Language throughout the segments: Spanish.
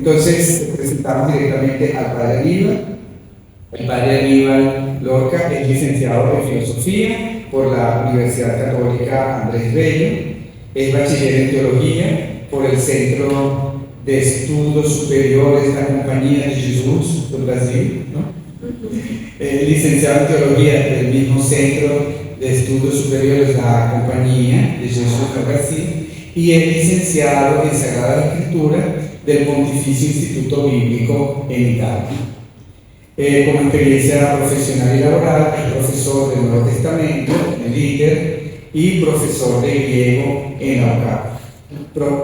Entonces presentamos directamente al padre Aníbal. El padre Aníbal Lorca es licenciado en Filosofía por la Universidad Católica Andrés Bello, es bachiller en Teología por el Centro de Estudos Superiores de la Compañía de Jesús do Brasil, ¿no? Licenciado en Teología del mismo Centro de Estudos Superiores de la Compañía de Jesús do Brasil y es licenciado en Sagrada Escritura del Pontificio Instituto Bíblico en Italia. Como experiencia profesional y laboral, es profesor del Nuevo Testamento en el ITER y profesor de griego en la UCAP.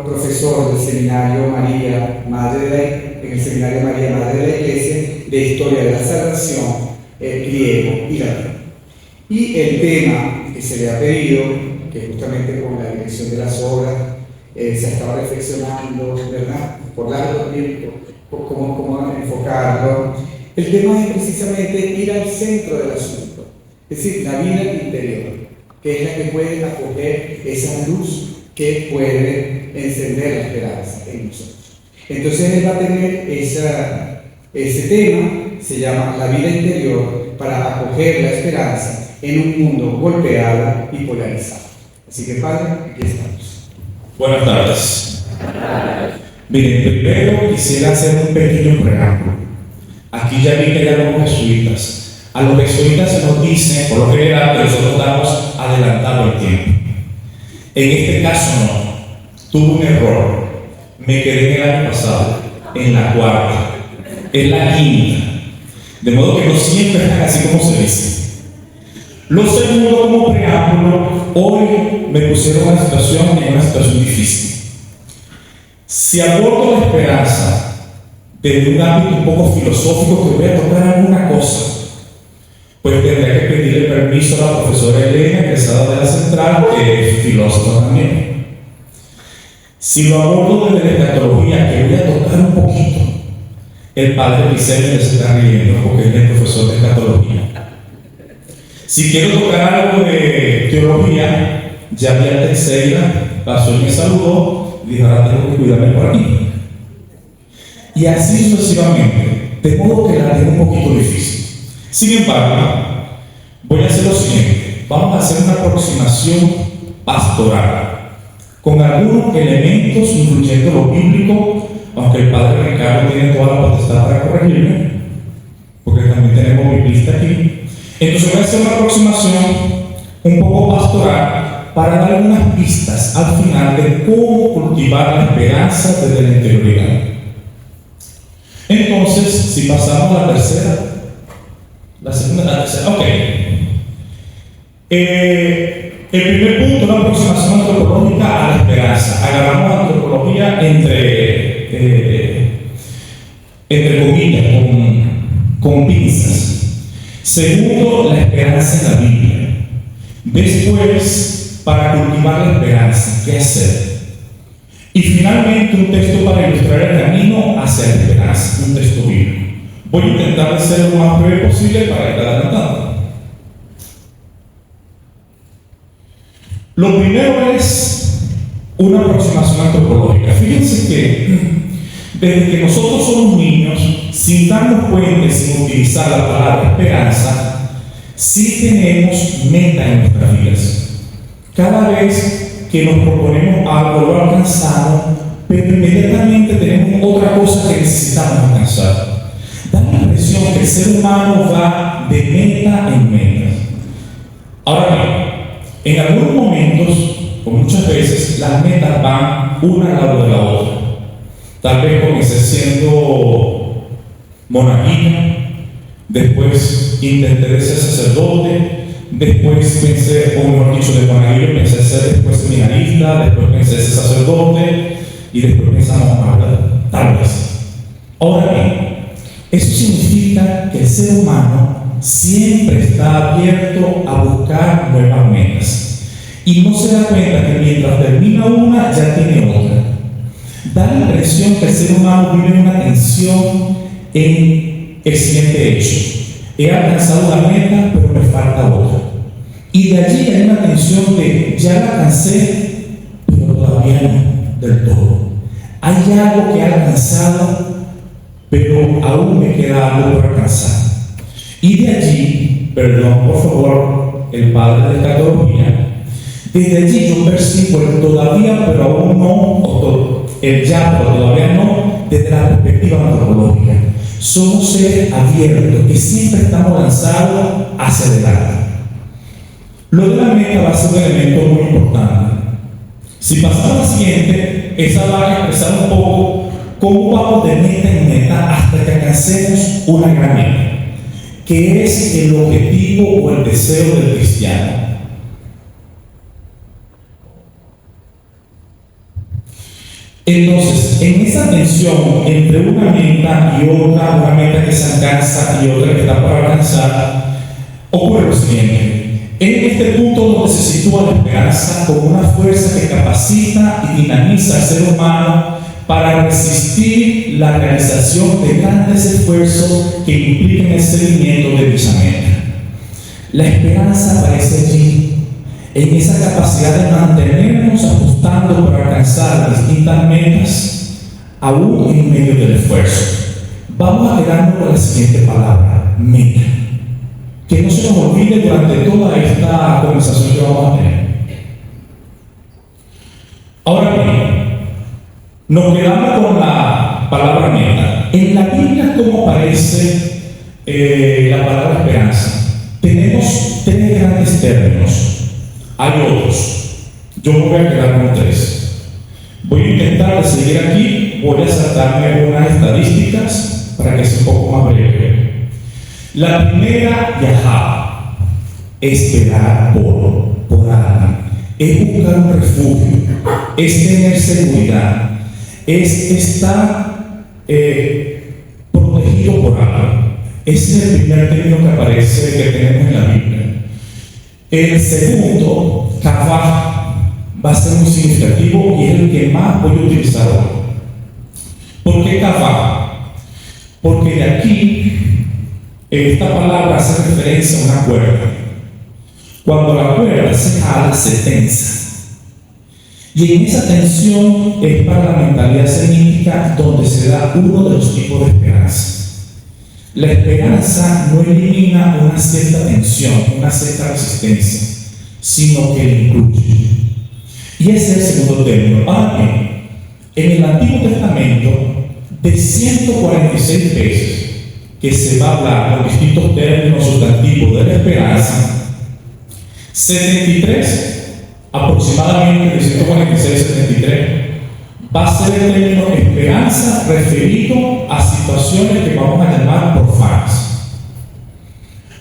Profesor del Seminario María Madre en el Seminario María Madre de la Iglesia de Historia de la Salvación, griego y latín. Y el tema que se le ha pedido, que justamente con la dirección de las obras se ha estado reflexionando, ¿verdad?, por largo tiempo, cómo enfocarlo. El tema es precisamente ir al centro del asunto, es decir, la vida interior, que es la que puede acoger esa luz que puede encender la esperanza en nosotros. Entonces él va a tener ese tema, se llama la vida interior, para acoger la esperanza en un mundo golpeado y polarizado. Así que, padre, aquí estamos. Buenas tardes. Miren, primero quisiera hacer un pequeño preámbulo. Aquí ya vi que hay algunos jesuitas. A los jesuitas se nos dice, por lo general, que nosotros estamos adelantando el tiempo. En este caso no. Tuve un error. Me quedé en el año pasado, en la cuarta, en la quinta. De modo que no siempre es así como se dice. Lo segundo, como preámbulo, hoy me pusieron en una situación difícil. Si abordo la esperanza desde un ámbito un poco filosófico, que voy a tocar alguna cosa, pues tendré que pedirle permiso a la profesora Elena, egresada de la Central, que es filósofa también. Si lo abordo desde la escatología, que voy a tocar un poquito, el padre Vicente se está riendo porque él es profesor de escatología. Si quiero tocar algo de teología, ya vi a Teixeira, pasó y me saludó, y dijo, ahora tengo que cuidarme por aquí. Y así sucesivamente, de modo que la tengo un poquito difícil. Sin embargo, voy a hacer lo siguiente: vamos a hacer una aproximación pastoral, con algunos elementos incluyendo lo bíblico, aunque el padre Ricardo tiene toda la potestad para corregirme, porque también tenemos biblista aquí. Entonces voy a hacer una aproximación un poco pastoral para dar algunas pistas al final de cómo cultivar la esperanza desde la interioridad. Entonces, si pasamos a la segunda, ok. El primer punto es la aproximación antropológica a la esperanza. Agarramos la antropología entre comillas, con pinzas. Segundo, la esperanza en la Biblia. Después, para cultivar la esperanza, ¿qué hacer? Y finalmente, un texto para ilustrar el camino hacia la esperanza, un texto bíblico. Voy a intentar ser lo más breve posible para ir adelantando. Lo primero es una aproximación antropológica. Fíjense que desde que nosotros somos niños, sin darnos cuenta y sin utilizar la palabra esperanza, sí tenemos meta en nuestras vidas. Cada vez que nos proponemos algo, lo alcanzamos, pero inmediatamente tenemos otra cosa que necesitamos alcanzar. Da la impresión que el ser humano va de meta en meta. Ahora bien, en algunos momentos, o muchas veces, las metas van una al lado de la otra. Tal vez comencé siendo monaguillo, después intenté ser sacerdote, después pensé, o mejor dicho, de monaguillo pensé ser después seminarista, después pensé ser sacerdote, y después pensamos hablar, tal vez. Ahora bien, eso significa que el ser humano siempre está abierto a buscar nuevas metas, y no se da cuenta que mientras termina una, ya tiene otra. Da la impresión que el ser humano vive en una tensión en el siguiente hecho: he alcanzado la meta, pero me falta otra. Y de allí hay una tensión de ya la alcancé, pero todavía no del todo. Hay algo que he alcanzado, pero aún me queda algo por alcanzar. Y de allí, perdón por favor, el padre de escatología, desde allí yo percibo el todavía, pero aún no, el ya, pero todavía no, desde la perspectiva antropológica. Somos seres abiertos que siempre estamos lanzados hacia adelante. Lo de la meta va a ser un elemento muy importante. Si pasamos a la siguiente, esa va a expresar un poco cómo vamos de meta en meta hasta que alcancemos una gran meta, que es el objetivo o el deseo del cristiano. Entonces, en esa tensión entre una meta y otra, una meta que se alcanza y otra que está por alcanzar, ocurre lo siguiente. En este punto donde se sitúa la esperanza como una fuerza que capacita y dinamiza al ser humano para resistir la realización de grandes esfuerzos que impliquen el seguimiento de dicha meta. La esperanza aparece allí, en esa capacidad de mantenernos apostando para alcanzar distintas metas, aún en medio del esfuerzo. Vamos a quedarnos con la siguiente palabra, meta. Que no se nos olvide durante toda esta conversación que vamos a tener. Ahora bien, nos quedamos con la palabra meta. En la Biblia, ¿cómo aparece la palabra esperanza? Tenemos tres grandes términos. Hay otros. Yo me voy a quedar con tres. Voy a intentar seguir aquí. Voy a saltarme unas estadísticas para que sea un poco más breve. La primera, yahá, esperar por algo, es buscar un refugio, es tener seguridad, es estar protegido por algo. Ese es el primer término que aparece, que tenemos en la Biblia. El segundo, kavah, va a ser muy significativo y es el que más voy a utilizar hoy. ¿Por qué kavah? Porque de aquí esta palabra hace referencia a una cuerda. Cuando la cuerda se jala, se tensa. Y en esa tensión es para la mentalidad semítica donde se da uno de los tipos de esperanza. La esperanza no elimina una cierta tensión, una cierta resistencia, sino que la incluye. Y ese es el segundo término. Ahora bien, en el Antiguo Testamento, de 146 veces que se va a hablar con distintos términos sustantivos de la esperanza, 73, aproximadamente de 146 a 73, va a ser el término esperanza referido a situaciones que vamos a llamar profanas.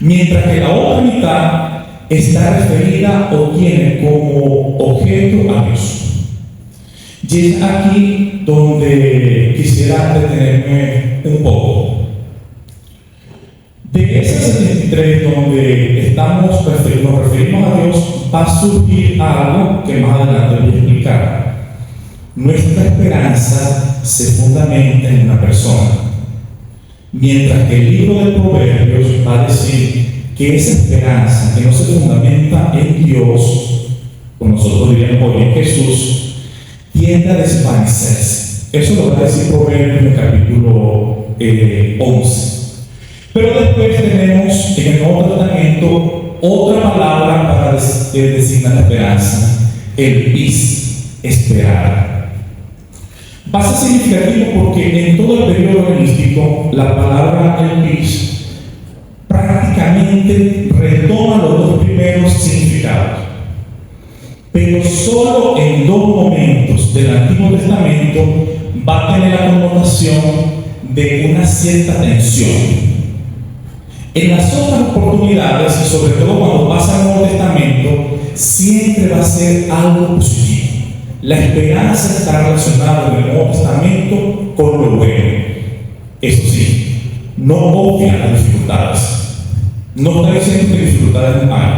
Mientras que la otra mitad está referida o tiene como objeto a Dios. Y es aquí donde quisiera detenerme un poco. De esas 73 donde nos referimos a Dios, va a surgir algo que más adelante voy a explicar. Nuestra esperanza se fundamenta en una persona, mientras que el libro de Proverbios va a decir que esa esperanza que no se fundamenta en Dios, como nosotros diríamos hoy en Jesús, tiende a desvanecerse. Eso lo va a decir Proverbios en el capítulo 11. Pero después tenemos en el Nuevo Testamento otra palabra para designar la esperanza, el pis, esperar. Va a ser significativo porque en todo el periodo helenístico la palabra el pis prácticamente retoma los dos primeros significados, pero solo en dos momentos del Antiguo Testamento va a tener la connotación de una cierta tensión. En las otras oportunidades, y sobre todo cuando pasa el Nuevo Testamento, siempre va a ser algo positivo. La esperanza está relacionada en el Nuevo Testamento con lo bueno. Eso sí, no obvia las dificultades. No está diciendo que dificultades no hay,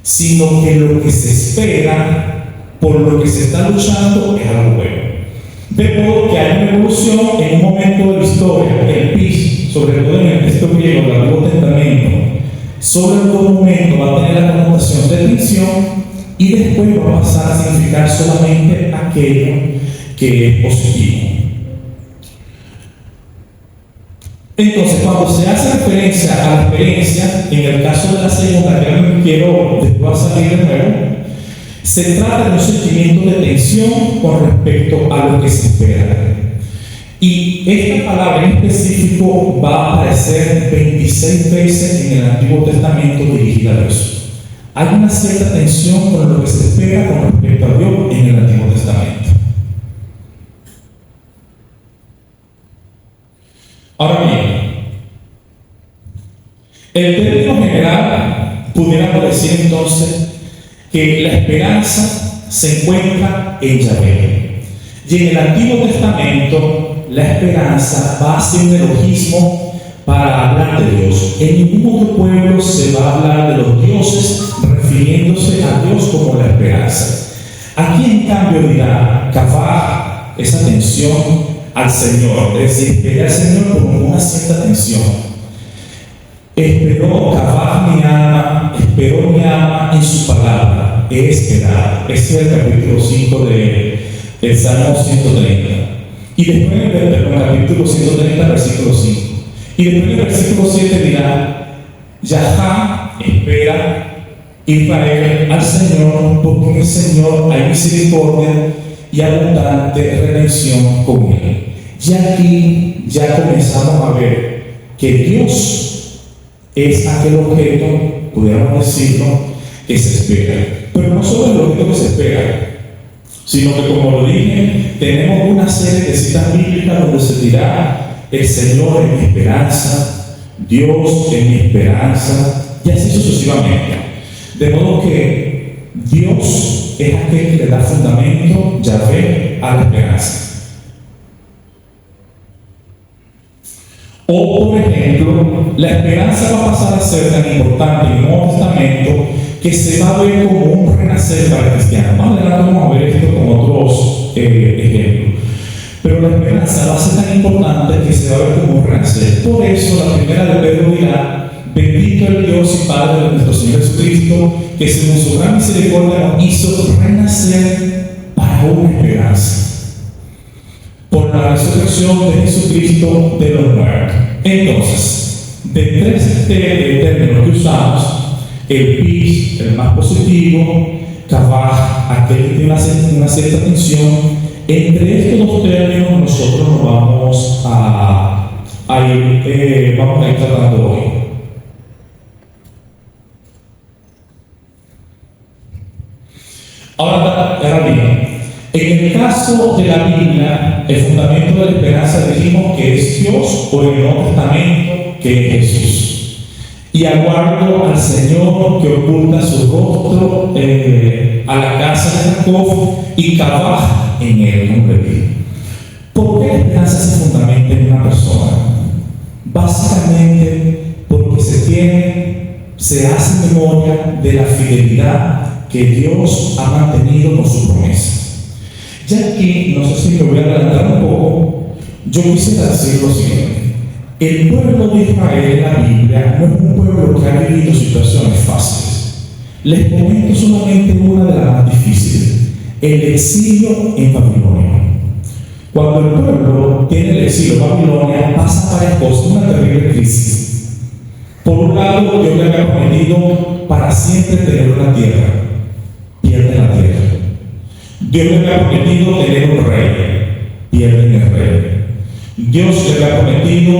sino que lo que se espera, por lo que se está luchando, es algo bueno. De modo que hay una evolución en un momento de la historia, el PIS, sobre todo en el texto griego del Antiguo Testamento, sobre todo momento va a tener la connotación de tensión y después va a pasar a significar solamente aquello que es positivo. Entonces, cuando se hace referencia a la experiencia, en el caso de la segunda, que no quiero después salir de nuevo, se trata de un sentimiento de tensión con respecto a lo que se espera. Y esta palabra en específico va a aparecer 26 veces en el Antiguo Testamento dirigida a eso. Hay una cierta tensión con lo que se espera con respecto a Dios en el Antiguo Testamento. Ahora bien, en términos general, pudiéramos decir entonces que la esperanza se encuentra en Yahvé. Y en el Antiguo Testamento, la esperanza va a ser un elogismo para hablar de Dios. En ningún otro pueblo se va a hablar de los dioses refiriéndose a Dios como la esperanza. Aquí, en cambio, dirá Kavah esa atención al Señor, es decir, esperé al Señor con una cierta atención. Esperó Kavah mi alma, esperó mi alma en su palabra, he esperado. Ese es el capítulo 5 del Salmo 130. Y después del capítulo 130, versículo 5. Y después del versículo 7 dirá: Yahá espera Israel al Señor, porque en el Señor hay misericordia y abundante redención con él. Y aquí ya comenzamos a ver que Dios es aquel objeto, pudiéramos decirlo, que se espera. Pero no solo el objeto que se espera, sino que, como lo dije, tenemos una serie de citas bíblicas donde se dirá: el Señor es mi esperanza, Dios es mi esperanza, y así sucesivamente. De modo que Dios es aquel que le da fundamento, Yahvé, a la esperanza. O, por ejemplo, la esperanza va a pasar a ser tan importante en el Nuevo Testamento que se va a ver como un renacer para el cristiano. Más adelante vamos a ver esto con otros ejemplos. Pero la esperanza va a ser tan importante que se va a ver como un renacer. Por eso la primera de Pedro dirá: bendito el Dios y Padre de nuestro Señor Jesucristo, que según su gran misericordia nos hizo renacer para una esperanza por la resurrección de Jesucristo de los muertos. Entonces, de tres términos que usamos, el PIS, el más positivo, Kavah, aquel que tiene una cierta tensión, entre estos dos términos nosotros nos vamos a ir tratando hoy. Ahora bien, en el caso de la Biblia, el fundamento de la esperanza dijimos que es Dios, o en el Nuevo Testamento que es Jesús. Y aguardo al Señor que oculta su rostro a la casa de Jacob, y Kavah en el nombre de Dios. ¿Por qué la esperanza se fundamenta en una persona? Básicamente porque se hace memoria de la fidelidad que Dios ha mantenido con su promesa. Ya aquí, no sé si me voy a adelantar un poco, yo quisiera decir lo siguiente: el pueblo de Israel en la Biblia no es un pueblo que ha vivido situaciones fáciles. Les comento solamente una de las más difíciles: el exilio en Babilonia. Cuando el pueblo tiene el exilio en Babilonia, pasa varias cosas, una terrible crisis. Por un lado, Dios le había prometido para siempre tener una tierra, pierde la tierra. Dios le había prometido tener un rey, pierden el rey. Dios le había prometido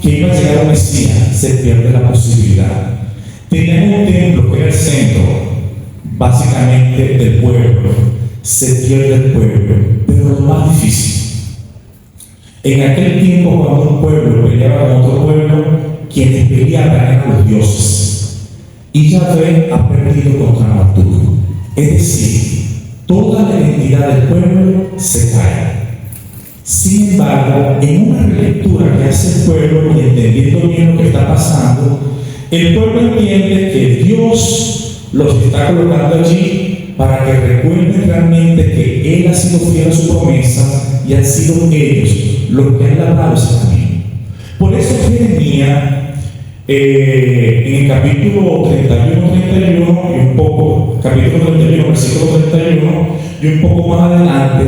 que iba a llegar un Mesías, se pierde la posibilidad. Tenemos un templo que era el centro, básicamente, del pueblo, se pierde el pueblo. Pero lo más difícil, en aquel tiempo, cuando un pueblo peleaba con otro pueblo, quienes peleaban eran los dioses, y Yahvé ha perdido contra Arturo. Es decir, toda la identidad del pueblo se cae. Sin embargo, en una relectura que hace el pueblo y entendiendo bien lo que está pasando, el pueblo entiende que Dios los está colocando allí para que recuerden realmente que Él ha sido fiel a su promesa y han sido ellos los que han labrado ese camino. Por eso Jeremías, en el capítulo 31, y un poco, capítulo 31, versículo 31, y un poco más adelante,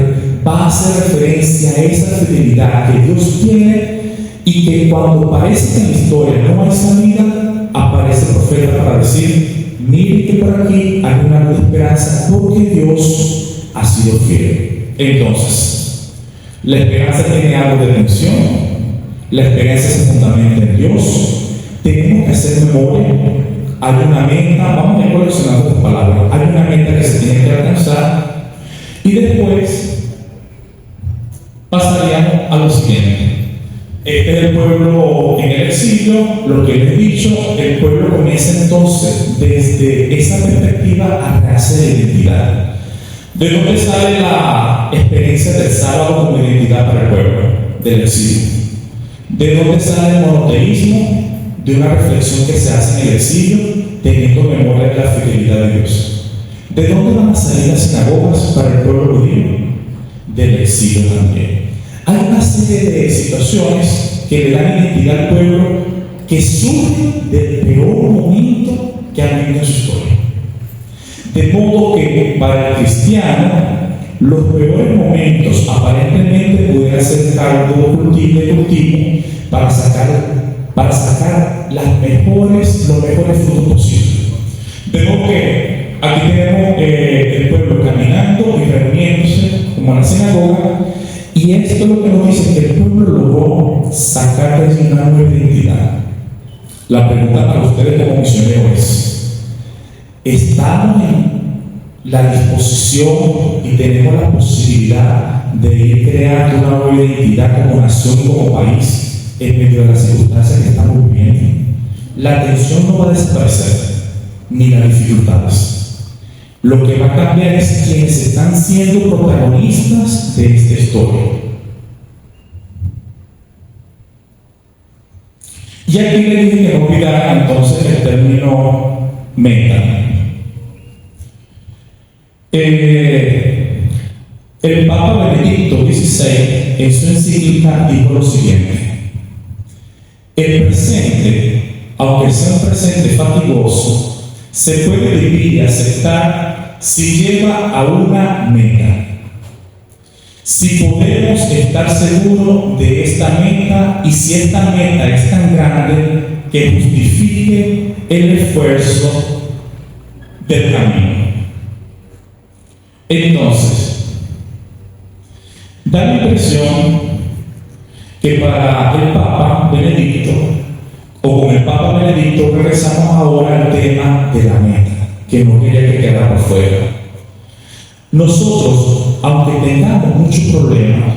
va a hacer referencia a esa fidelidad que Dios tiene y que cuando parece que en la historia no hay salida, aparece el profeta para decir: mire que por aquí hay una luz de esperanza porque Dios ha sido fiel. Entonces, la esperanza tiene algo de tensión, la esperanza se fundamenta en Dios. Tenemos que hacer memoria. Hay una meta, vamos a ir coleccionando estas palabras. Hay una meta que se tiene que alcanzar, y después pasaríamos a lo siguiente. Este es el pueblo en el exilio, lo que les he dicho. El pueblo comienza entonces desde esa perspectiva a crearse de identidad. ¿De dónde sale la experiencia del sábado como identidad para el pueblo del exilio? ¿De dónde sale el monoteísmo? De una reflexión que se hace en el exilio, teniendo memoria de la fidelidad de Dios. ¿De dónde van a salir las sinagogas para el pueblo judío? Del exilio también. Hay una serie de situaciones que le dan identidad al pueblo que surgen del peor momento que han vivido en su historia. De modo que para el cristiano, los peores momentos aparentemente pudieran ser caldo de cultivo para sacar los mejores frutos posibles. De modo que aquí tenemos el pueblo caminando y reuniéndose como en la sinagoga, y esto es lo que nos dice que el pueblo logró sacar de una nueva identidad. La pregunta para ustedes como misioneros es: ¿estamos en la disposición y tenemos la posibilidad de ir creando una nueva identidad como nación y como país en medio de las circunstancias que estamos viviendo? La tensión no va a desaparecer, ni las dificultades. Lo que va a cambiar es quienes están siendo protagonistas de esta historia. Y aquí le dije que no olvidara entonces el término meta. El Papa Benedicto XVI en su encíclica dijo lo siguiente: el presente, aunque sea un presente fatigoso, se puede vivir y aceptar si lleva a una meta. Si podemos estar seguros de esta meta y si esta meta es tan grande que justifique el esfuerzo del camino. Entonces, da la impresión que para el Papa Benedicto, o con el Papa Benedicto, regresamos ahora al tema de la meta, que no quería que quedara por fuera. Nosotros, aunque tengamos muchos problemas,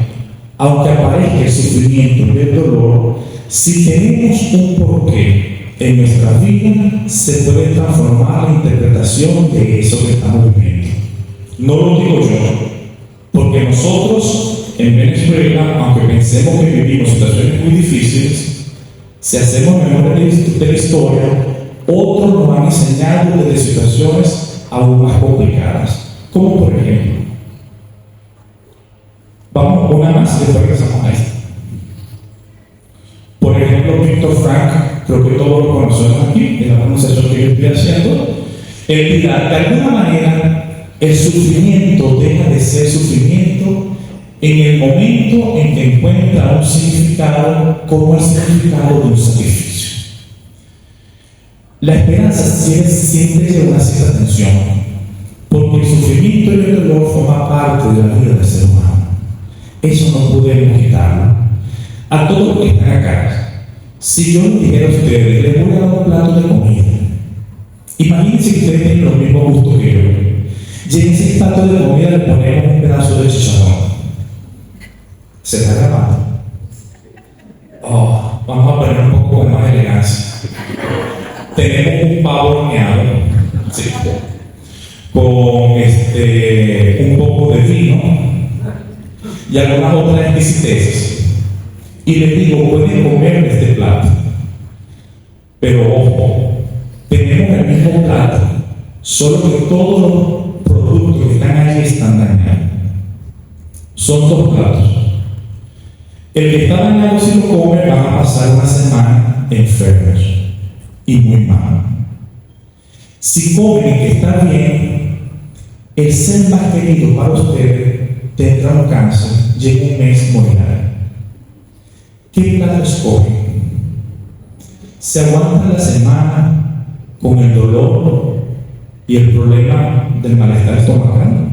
aunque aparezca el sufrimiento y el dolor, si tenemos un porqué en nuestra vida, se puede transformar la interpretación de eso que estamos viviendo. No lo digo yo, porque nosotros en Venezuela, aunque pensemos que vivimos situaciones muy difíciles, si hacemos memoria de la historia, otros nos han enseñado desde situaciones aún más complicadas. Como por ejemplo, vamos una más y después regresamos a esto. Por ejemplo, Víctor Frank, creo que todos lo conocemos aquí, en la pronunciación que yo estoy haciendo. Él dirá: de alguna manera, el sufrimiento deja de ser sufrimiento en el momento en que encuentra un significado como el significado de un sacrificio. La esperanza siempre lleva una cierta tensión, porque el sufrimiento y el dolor forman parte de la vida del ser humano. Eso no podemos quitarlo. A todos los que están acá, si yo les dijera a ustedes, les voy a dar un plato de comida, imagínense que ustedes tienen los mismos gustos que yo, y en ese plato de comida le ponemos un pedazo de chicharrón. ¿Se está grabando? Vamos a poner un poco de más elegancia. Tenemos un pavo horneado, ¿sí?, con un poco de vino y algunas otras exquisiteces. Y les digo: pueden comer este plato, pero ojo, tenemos el mismo plato, solo que todos los productos que están allí están dañados. Son dos platos. El que está dañado, si lo come, van a pasar una semana enfermos y muy mal. Si comen el que está bien, el ser más querido para ustedes tendrá un cáncer y en un mes morirá. ¿Qué plato escogen? ¿Se aguantan la semana con el dolor y el problema del malestar estomacal?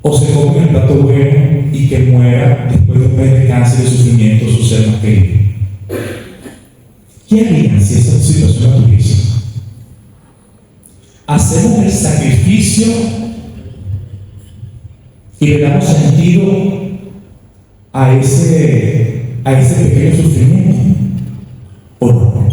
¿O se comen el plato bueno y que muera después de un mes de cáncer y sufrimiento su ser más querido? ¿Qué harían si esa situación la tuviesen? Hacemos el sacrificio y le damos sentido a ese pequeño sufrimiento, ¿o no?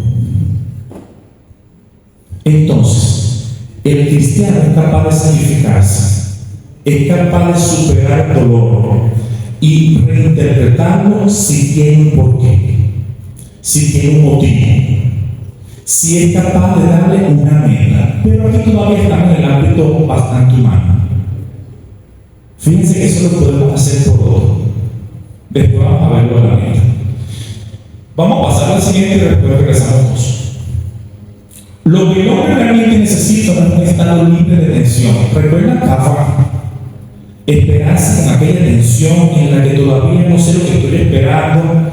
Entonces, el cristiano es capaz de sacrificarse, es capaz de superar el dolor y reinterpretarlo si tiene un porqué, si tiene un motivo, si es capaz de darle una meta. Pero aquí todavía estamos en el ámbito bastante humano. Fíjense que eso lo podemos hacer por todo. Después vamos a verlo a la meta. Vamos a pasar al siguiente y después regresamos todos. Lo que el hombre realmente necesita es un estado libre de tensión. ¿Recuerdan Jaffa? Esperanza con aquella tensión en la que todavía no sé lo que estoy esperando,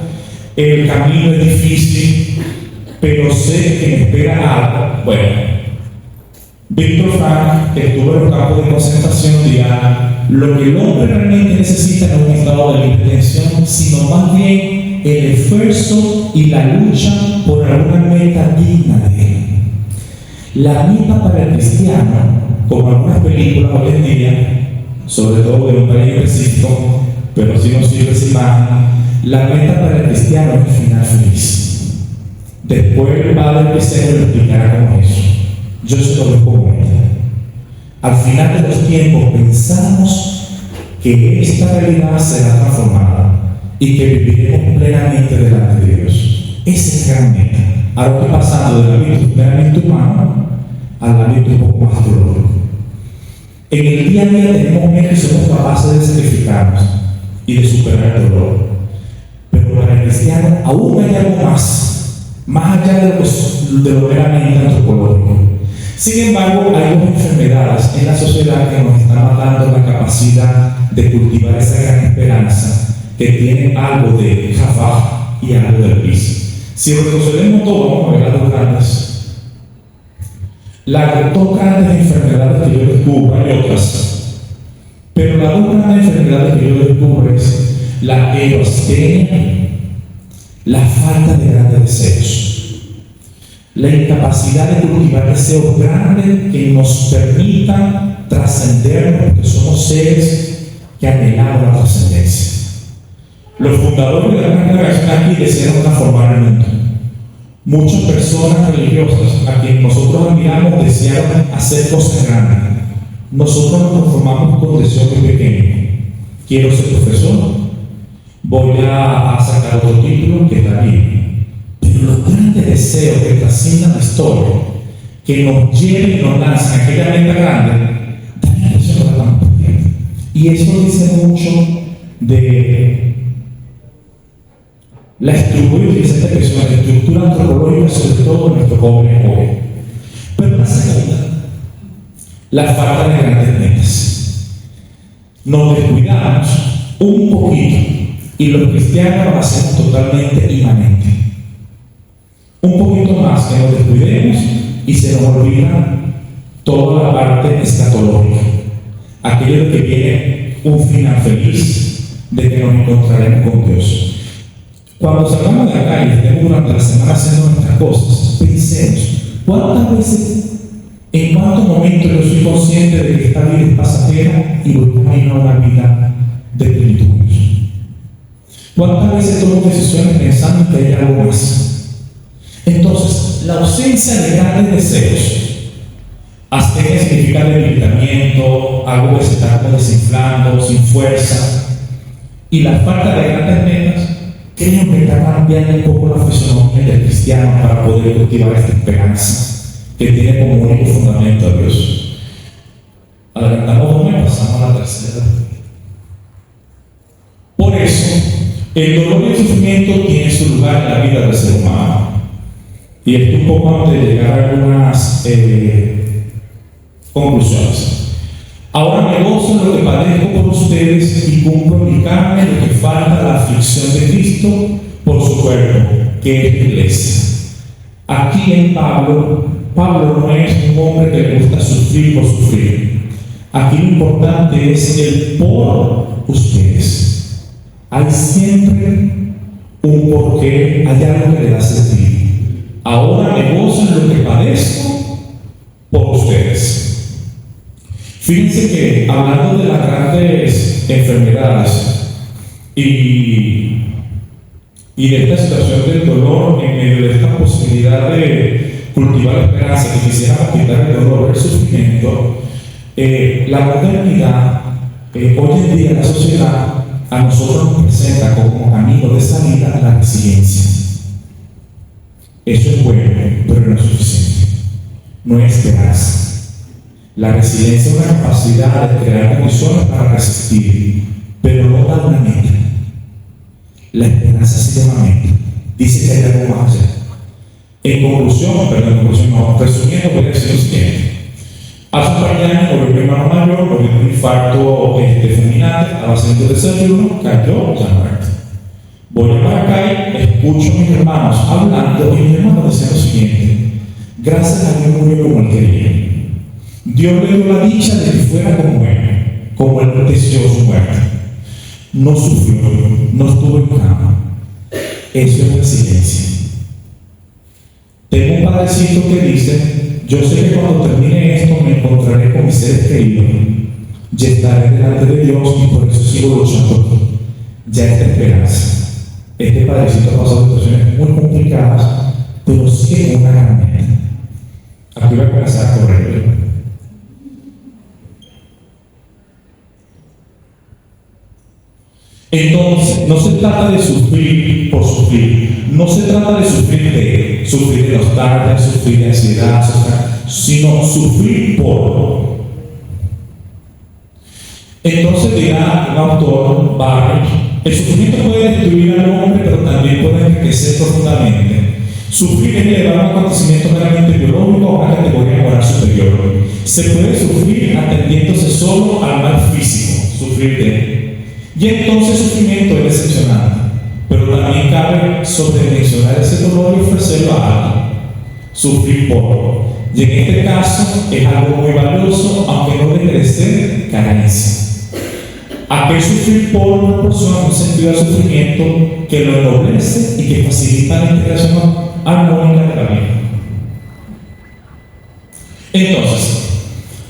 el camino es difícil, pero sé que me espera algo. Bueno, Víctor Frank, que estuvo en los campos de concentración, dirá: lo que el hombre realmente necesita no es un estado de libre tensión, sino más bien el esfuerzo y la lucha por alguna meta digna de él. La meta para el cristiano, como algunas películas hoy en día, sobre todo de un país específico, pero si no sirve esa imagen, la meta para el cristiano es el final feliz. Después el Padre Cristiano lo explicará como eso. Yo se lo veo como meta. Al final de los tiempos pensamos que esta realidad será transformada y que viviremos plenamente delante de Dios. Esa es la gran meta. Ahora estoy pasando del ámbito plenamente humano al ámbito un poco más teológico. En el día a día tenemos metas y somos capaces de sacrificarnos y de superar el dolor. Pero para el cristiano aún hay algo más allá de lo meramente antropológico. Sin embargo, hay dos enfermedades en la sociedad que nos están matando la capacidad de cultivar esa gran esperanza que tiene algo de Jaffa y algo de Luis. Si retrocedemos todo, vamos a ver las dos grandes. Las dos grandes enfermedades que yo descubro, hay otras, pero las dos grandes enfermedades que yo descubro es la egoastenia, la falta de grandes deseos. La incapacidad de cultivar deseos grandes que nos permitan trascendernos, porque somos seres que anhelamos la trascendencia. Los fundadores de la gran generación aquí desearon transformar el mundo. Muchas personas religiosas a quienes nosotros admiramos desearon hacer cosas grandes. Nosotros nos conformamos con deseos muy pequeños. Quiero ser profesor, voy a sacar otro título que está bien. Pero los grandes deseos que trasciendan la historia, que nos lleven y nos lancen a aquella meta grande, también no se lo estamos perdiendo. Y eso dice mucho de la estructura antropológica, sobre todo de nuestros jóvenes hoy. Pero la segunda, la falta de grandes metas. Nos descuidamos un poquito y los cristianos lo hacemos totalmente inmanente. Un poquito más que nos descuidemos y se nos olvida toda la parte escatológica, aquello de que viene un final feliz, de que nos encontraremos con Dios. Cuando salgamos de acá y estemos durante la semana haciendo nuestras cosas, pensemos, ¿cuántas veces, en cuántos momentos yo soy consciente de que esta vida es pasajera y voy camino a una vida de plenitud? ¿Cuántas veces tomo decisiones pensando que hay algo más? Entonces, la ausencia de grandes deseos, astenia significa debilitamiento, algo que se está desinflando, sin fuerza, y la falta de grandes metas, creo que está cambiando un poco la fisonomía del cristiano para poder cultivar esta esperanza que tiene como único fundamento a Dios. Adelantamos uno y pasamos a la tercera. Por eso, el dolor y el sufrimiento tienen su lugar en la vida del ser humano. Y esto un poco antes de llegar a algunas conclusiones. Ahora me gozo en lo que padezco por ustedes y cumplo en mi carne lo que falta la aflicción de Cristo por su cuerpo, que es la iglesia. Aquí en Pablo no es un hombre que le gusta sufrir por sufrir. Aquí lo importante es el por ustedes. Hay siempre un porqué, hay algo que le da sentido. Ahora me gozo en lo que padezco por ustedes. Fíjense que hablando de las grandes enfermedades y de esta situación del dolor, en medio de esta posibilidad de cultivar la esperanza, que quisiéramos quitar el dolor, el sufrimiento, la modernidad, hoy en día la sociedad, a nosotros nos presenta como camino de salida la resiliencia. Eso es bueno, pero no es suficiente. No es esperanza. La resiliencia es una capacidad de crear condiciones para resistir, pero no da una meta. La esperanza se llama meta. Dice que hay algo más allá. Resumiendo, voy a decir lo siguiente. Hace un par de años murió mi hermano mayor, murió de un infarto fulminante, estaba haciendo desayuno, cayó, ya muerto. Voy a Maracay, escucho a mis hermanos hablando y mis hermanos decían lo siguiente: gracias a Dios murió como él quería. Dios le dio la dicha de que fuera como él deseó su muerte. No sufrió, no estuvo en cama. Eso es resiliencia. Tengo un padrecito que dice: yo sé que cuando termine esto me encontraré con mis seres queridos, ya estaré delante de Dios y por eso sigo luchando. Ya está esperanza. Este padrecito ha pasado situaciones muy complicadas, pero sigue una gran meta. Aquí voy a comenzar a correr. Entonces, no se trata de sufrir por sufrir, no se trata de sufrir de nostalgia, sufrir de ansiedad, sino sufrir por. Entonces dirá un autor, Barrett, el sufrimiento puede destruir al hombre, pero también puede enriquecer profundamente. Sufrir es elevar un acontecimiento meramente biológico a una categoría moral superior. Se puede sufrir atendiéndose solo al mal físico, sufrir de él. Y entonces el sufrimiento es decepcionante, pero también cabe sobredimensionar ese dolor y ofrecerlo a alguien. Sufrir por. Y en este caso es algo muy valioso, aunque no debe de ser carencia. Aquel sufrir por proporciona un sentido de sufrimiento que lo ennoblece y que facilita la integración armónica de la vida. Entonces,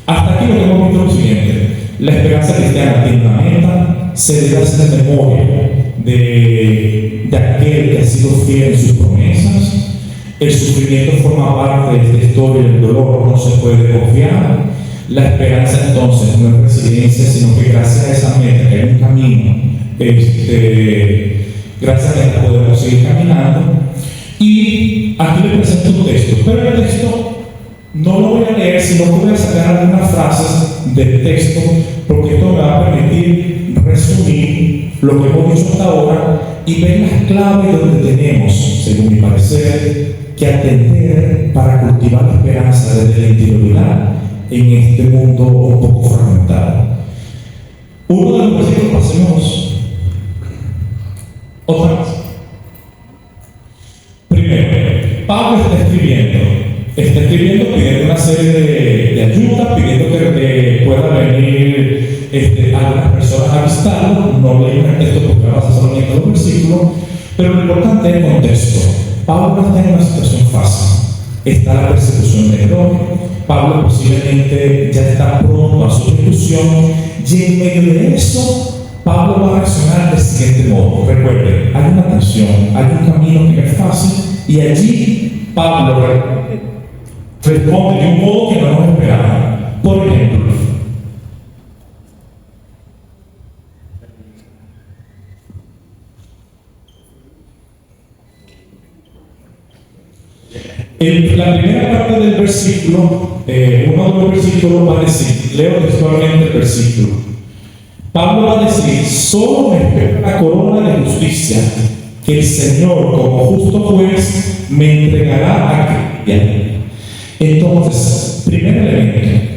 hasta aquí lo que hemos visto lo siguiente: la esperanza cristiana tiene una meta. Se debe hacer memoria de aquel que ha sido fiel en sus promesas. El sufrimiento forma parte de esta historia, el dolor no se puede confiar. La esperanza entonces no es resiliencia, sino que gracias a esa meta, que hay un camino, gracias a esta podemos seguir caminando. Y aquí le presento un texto, pero el texto no lo voy a leer, sino que voy a sacar algunas frases del texto, porque esto me va a permitir resumir lo que hemos dicho hasta ahora y ver las claves donde tenemos, según mi parecer, que atender para cultivar la esperanza desde la interioridad en este mundo un poco fragmentado. Uno de los versículos, pasemos otra vez. Primero, Pablo está escribiendo pidiendo una serie de ayuda, pidiendo que pueda venir algunas personas a visitarlo. No leí el texto porque me vas a hacer los versículos, pero lo importante es el contexto. Pablo no está en una situación fácil. Está la persecución de Nerón. Pablo posiblemente ya está pronto a su ejecución, y en medio de eso Pablo va a reaccionar del siguiente modo. Recuerden, hay una tensión, hay un camino que no es fácil, y allí Pablo responde de un modo que no nos esperaba. Por ejemplo, en la primera parte del versículo, uno de los versículos va a decir, leo textualmente el versículo. Pablo va a decir: solo me espera la corona de justicia, que el Señor, como justo juez, me entregará a Cristo. Entonces, primer elemento,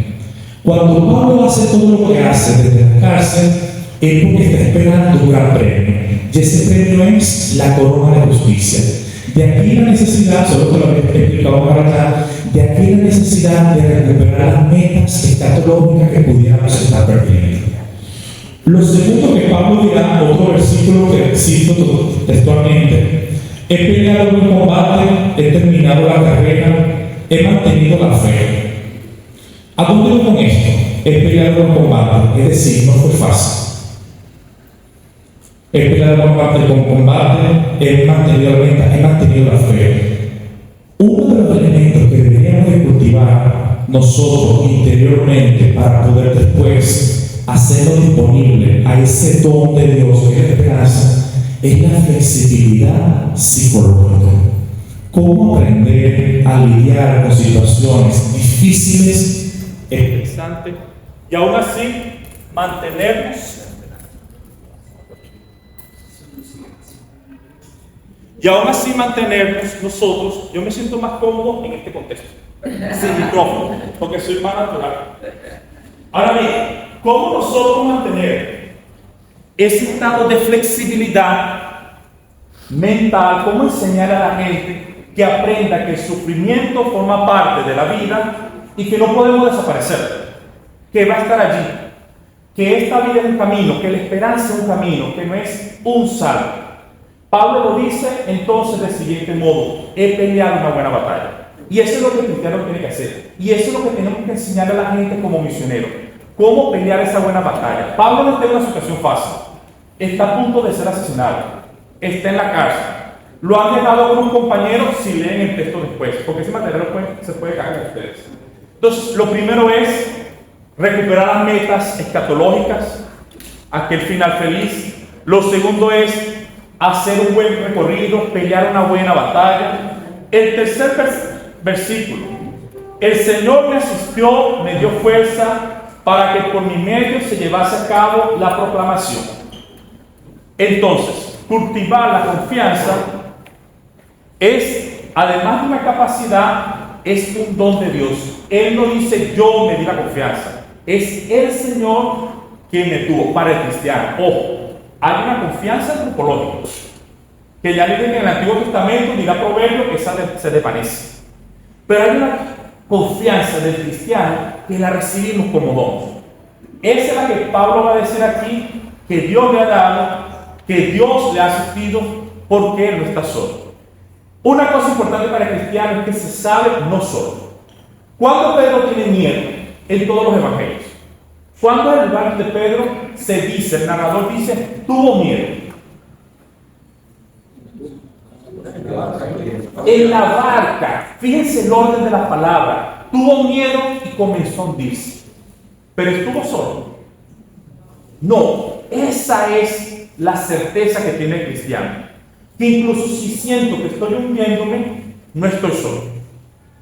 cuando Pablo hace todo lo que hace desde la cárcel, es porque está esperando un gran premio. y ese premio es la corona de justicia. De aquí la necesidad, solo que lo había explicado para acá, de aquí la necesidad de recuperar las metas escatológicas que pudiéramos estar perdiendo. Lo segundo que Pablo dirá, otro versículo que cito textualmente: he peleado el buen combate, he terminado la carrera, he mantenido la fe. ¿A dónde voy con esto? He peleado el buen combate, es decir, no fue fácil. He peleado con combate, he mantenido la meta, he mantenido la fe. Uno de los elementos que deberíamos de cultivar nosotros interiormente para poder después hacerlo disponible a ese don de Dios que es la esperanza es la flexibilidad psicológica. Cómo aprender a lidiar con situaciones difíciles, estresantes, y aún así mantenernos. Y aún así mantenernos nosotros. Yo me siento más cómodo en este contexto, sin micrófono, porque soy más natural. Ahora bien, ¿cómo nosotros mantener ese estado de flexibilidad mental? ¿Cómo enseñar a la gente que aprenda que el sufrimiento forma parte de la vida y que no podemos desaparecer, que va a estar allí, que esta vida es un camino, que la esperanza es un camino, que no es un salto? Pablo lo dice entonces del siguiente modo: he peleado una buena batalla. Y eso es lo que el cristiano tiene que hacer. Y eso es lo que tenemos que enseñar a la gente como misioneros. Cómo pelear esa buena batalla. Pablo no está en una situación fácil. Está a punto de ser asesinado. Está en la cárcel. Lo han dejado con un compañero, si leen el texto después, porque ese material se puede caer en ustedes. Entonces, lo primero es recuperar las metas escatológicas, aquel final feliz. Lo segundo es hacer un buen recorrido, pelear una buena batalla. El tercer versículo: el Señor me asistió, me dio fuerza para que por mi medio se llevase a cabo la proclamación. Entonces, cultivar la confianza es, además de una capacidad, es un don de Dios. Él no dice yo me di la confianza, es el Señor quien me tuvo. Para el cristiano, ojo, hay una confianza antropológica que ya dicen en el Antiguo Testamento, dirá Proverbio, que esa se desvanece. Pero hay una confianza del cristiano que la recibimos como don. Esa es la que Pablo va a decir aquí, que Dios le ha dado, que Dios le ha asistido, porque él no está solo. Una cosa importante para el cristiano es que se sabe no solo. ¿Cuándo Pedro tiene miedo? En todos los evangelios. Cuando en el lugar de Pedro se dice, el narrador dice, tuvo miedo. En la barca, fíjense el orden de las palabras, tuvo miedo y comenzó a hundirse. Pero estuvo solo. No, esa es la certeza que tiene el cristiano. Que incluso si siento que estoy hundiéndome, no estoy solo.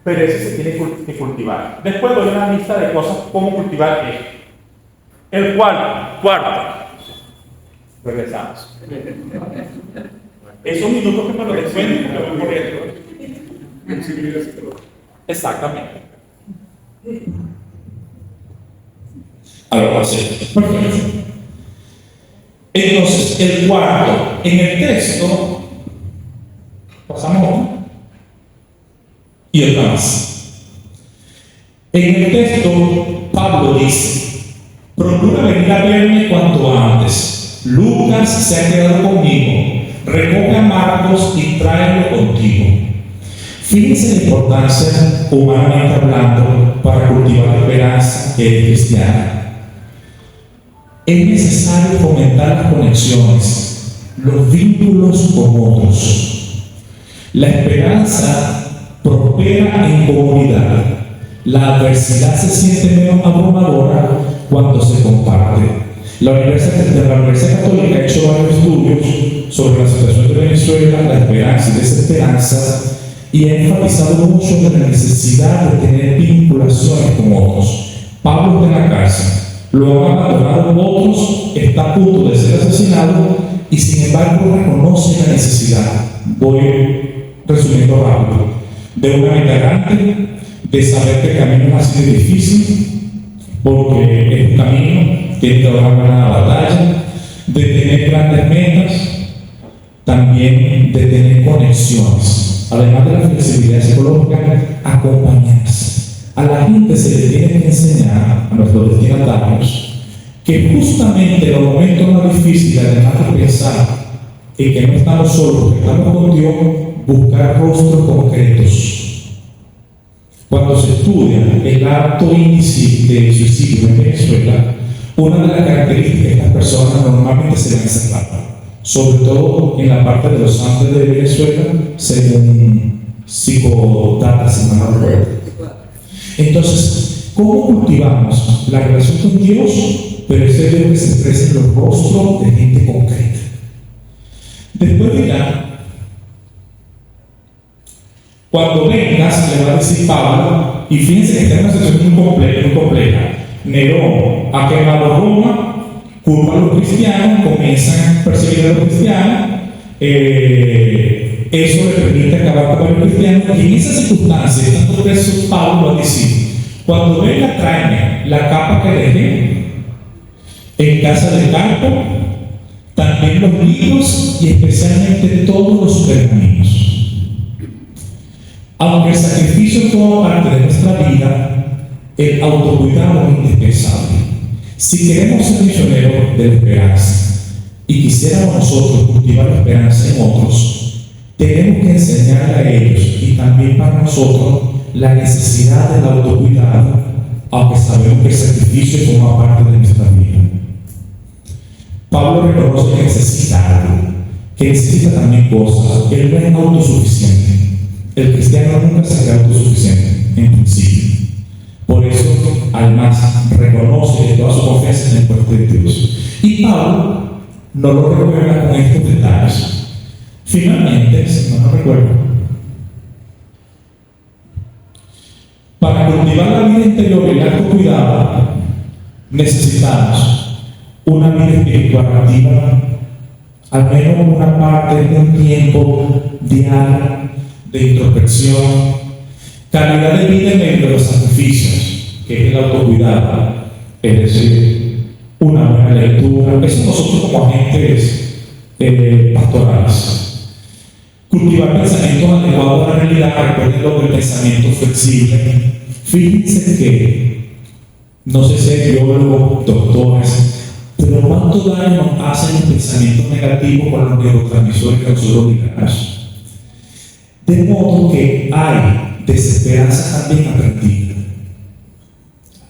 Pero ese se tiene que cultivar. Después doy una lista de cosas cómo cultivar esto. El cuarto. Regresamos. Esos minutos que me lo descuenten, porque voy corriendo. Exactamente. Ahora sí. Entonces, el cuarto, en el texto, pasamos y el más. En el texto, Pablo dice: procura venir a verme cuanto antes. Lucas se ha quedado conmigo. Recoge a Marcos y tráelo contigo. Fíjense la importancia, humanamente hablando, para cultivar la esperanza que es cristiana. Es necesario fomentar las conexiones, los vínculos con otros. La esperanza prospera en comunidad. La adversidad se siente menos abrumadora cuando se comparte. La Universidad Católica ha hecho varios estudios sobre la situación de Venezuela, la esperanza y desesperanza, y ha enfatizado mucho en la necesidad de tener vinculaciones con otros. Pablo está en la cárcel, lo han abandonado otros, está a punto de ser asesinado y sin embargo reconoce la necesidad, voy resumiendo rápido, de una meta grande, de saber que el camino ha sido difícil, porque es un camino, tiene que haber una buena batalla, de tener grandes metas, también de tener conexiones, además de la flexibilidad psicológica, acompañarse. A la gente se le tiene que enseñar, a nuestros destinatarios, que justamente en los momentos más difíciles, además de pensar en que no estamos solos, que estamos con Dios, buscar rostros concretos. Cuando se estudia el alto índice de suicidio en Venezuela, una de las características de estas personas normalmente se ven encerradas, sobre todo en la parte de los Andes de Venezuela, según Psicodata, si mal no recuerdo. Entonces, ¿cómo cultivamos la relación con Dios? Pero ese Dios que se expresa en los rostros de gente concreta. Después dirá, cuando vengas, le va a decir Pablo, y fíjense que esta es una situación muy compleja. Nerón ha quemado Roma, culpa a los cristianos, comienzan a perseguir a los cristianos, eso le permite acabar con los cristianos, y en esas circunstancias, estando preso, Pablo va a decir, cuando venga, tráeme la capa que dejé en casa del campo, también los libros y especialmente todos los pergaminos. Aunque el sacrificio forma parte de nuestra vida, el autocuidado es indispensable. Si queremos ser misioneros de la esperanza y quisiéramos nosotros cultivar la esperanza en otros, tenemos que enseñarle a ellos y también para nosotros la necesidad del autocuidado, aunque sabemos que el sacrificio forma parte de nuestra vida. Pablo reconoce que necesita algo, que necesita también cosas. Él no es autosuficiente. El cristiano nunca será autosuficiente, en principio. Por eso, además, reconoce que toda su confianza en el puesto de Dios. Y Pablo no lo recuerda con estos detalles. Finalmente, si no lo recuerdo, para cultivar la vida interior y el autocuidado, necesitamos una vida espiritual activa, al menos una parte de un tiempo diario de introspección, calidad de vida en medio de los sacrificios, que es el autocuidado, es decir, una buena lectura. Eso nosotros como agentes pastorales. Cultivar pensamientos adecuados a la realidad, recuerden lo del pensamiento flexible. Fíjense que, no sé si hay biólogos, doctores, pero ¿cuánto daño nos hacen los pensamientos negativos con los neurotransmisores que nosotros liberamos? De modo que hay desesperanza también aprendida.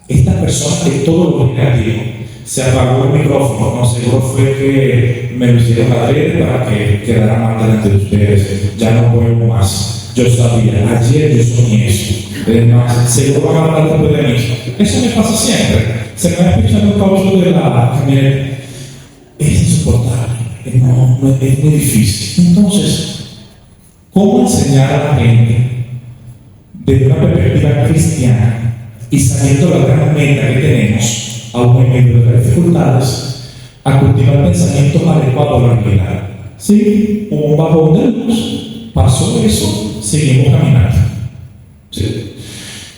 Esta persona que todo lo negativo, se apagó el micrófono, no seguro fue que me lo hicieron adrede para que quedara mal delante de ustedes, ya no puedo más. Yo sabía, ayer yo soñé eso. Además, seguro van a hablar después de mí. Eso me pasa siempre. Se me va escuchando el caucho de la camioneta. Es insoportable. No, es muy difícil. Entonces, ¿cómo enseñar a la gente desde una perspectiva cristiana y sabiendo la gran meta que tenemos, aún en medio de las dificultades, a cultivar pensamientos adecuados a la realidad? Sí, hubo un bajón de luz, pasó eso, seguimos caminando. ¿Sí?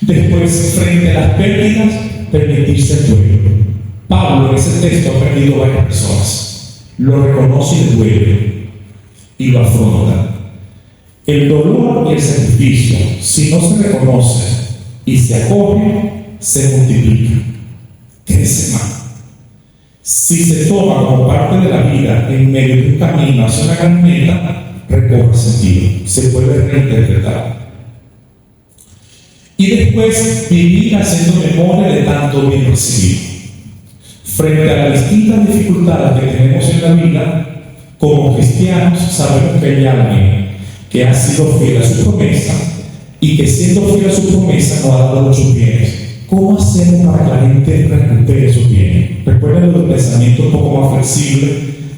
Después, frente a las pérdidas, permitirse el duelo. Pablo en ese texto ha perdido varias personas, lo reconoce y le duele y lo afronta. El dolor y el sacrificio, si no se reconoce y se acoge, se multiplica, crece más. Si se toma como parte de la vida en medio de un camino hacia una gran meta, recobra sentido, se puede reinterpretar. Y después vivir haciendo memoria de tanto bien recibido. Frente a las distintas dificultades que tenemos en la vida, como cristianos sabemos que hay alguien que ha sido fiel a su promesa y que siendo fiel a su promesa nos ha dado muchos bienes. ¿Cómo hacemos para que la gente recupere esos bienes? Recuerden los pensamientos un poco más flexibles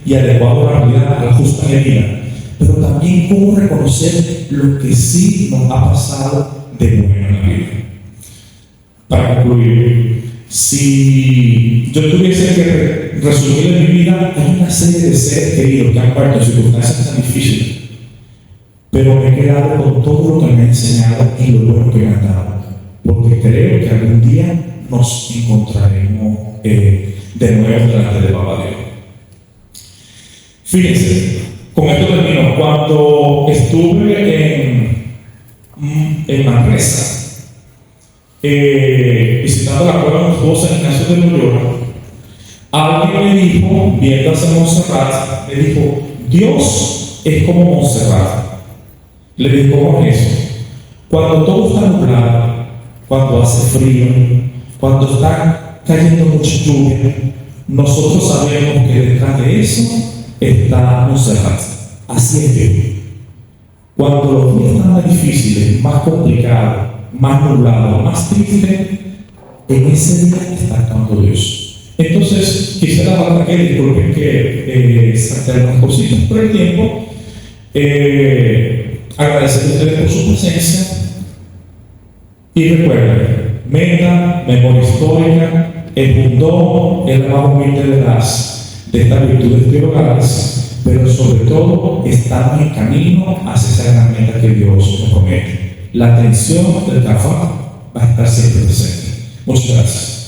y adecuados a la realidad, a la justa medida. Pero también cómo reconocer lo que sí nos ha pasado de bueno en la vida. Para concluir, si yo tuviese que resumir en mi vida, hay una serie de seres queridos que han muerto en circunstancias tan difíciles, pero me he quedado con todo lo que me ha enseñado y lo bueno que me han dado, porque creo que algún día nos encontraremos de nuevo delante de Papá Dios. Fíjense, Con esto termino. Cuando estuve en Manresa, visitando la cueva de los dos en Ignacio de Loyola, alguien me dijo, viendo hacia Montserrat, me dijo, Dios es como Montserrat. Le digo, ¿cómo es eso? Cuando todo está nublado, cuando hace frío, cuando está cayendo mucha lluvia, nosotros sabemos que detrás de eso está Montserrat. Así es Dios. Cuando los días están más difíciles, más complicados, más nublados, más tristes, en ese día está actuando Dios. Entonces, quisiera hablar que disculpen que saqué algunas cositas por el tiempo. Agradecer a ustedes por su presencia. Y recuerden, meta, memoria histórica, el mundo es la más humilde de estas virtudes teologales, pero sobre todo estamos en camino hacia esa gran meta que Dios nos promete. La atención del trabajo va a estar siempre presente. Muchas gracias.